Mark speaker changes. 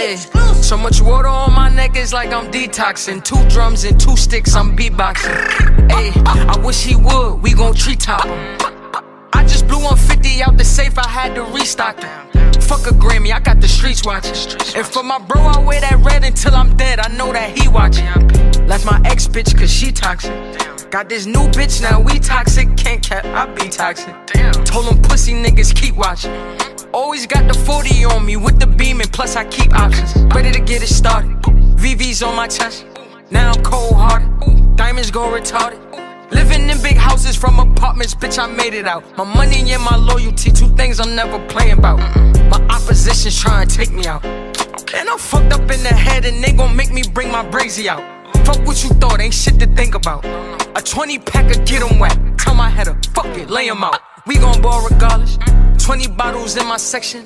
Speaker 1: Ayy, so much water on my neck, it's like I'm detoxing. 2 drums and 2 sticks, I'm beatboxing. Ayy, I wish he would, we gon' treetop him. I just blew 150 out the safe, I had to restock it. Fuck a Grammy, I got the streets watching. And for my bro, I wear that red until I'm dead, I know that he watching. Left my ex bitch cause she toxic. Got this new bitch, now we toxic. Can't cap, I be toxic. Told them pussy niggas keep watching. Always got the 40 on me with the beam and plus I keep options. Ready to get it started. VV's on my chest. Now I'm cold hearted. Diamonds go retarded. Living in big houses from apartments, bitch, I made it out. My money and my loyalty, 2 things I'm never playing about. My opposition's trying to take me out. And I'm fucked up in the head and they gon' make me bring my brazy out. Fuck what you thought, ain't shit to think about. A 20 packer, get 'em wet. Tell my header, fuck it, lay 'em out. We gon' ball regardless. 20 bottles in my section.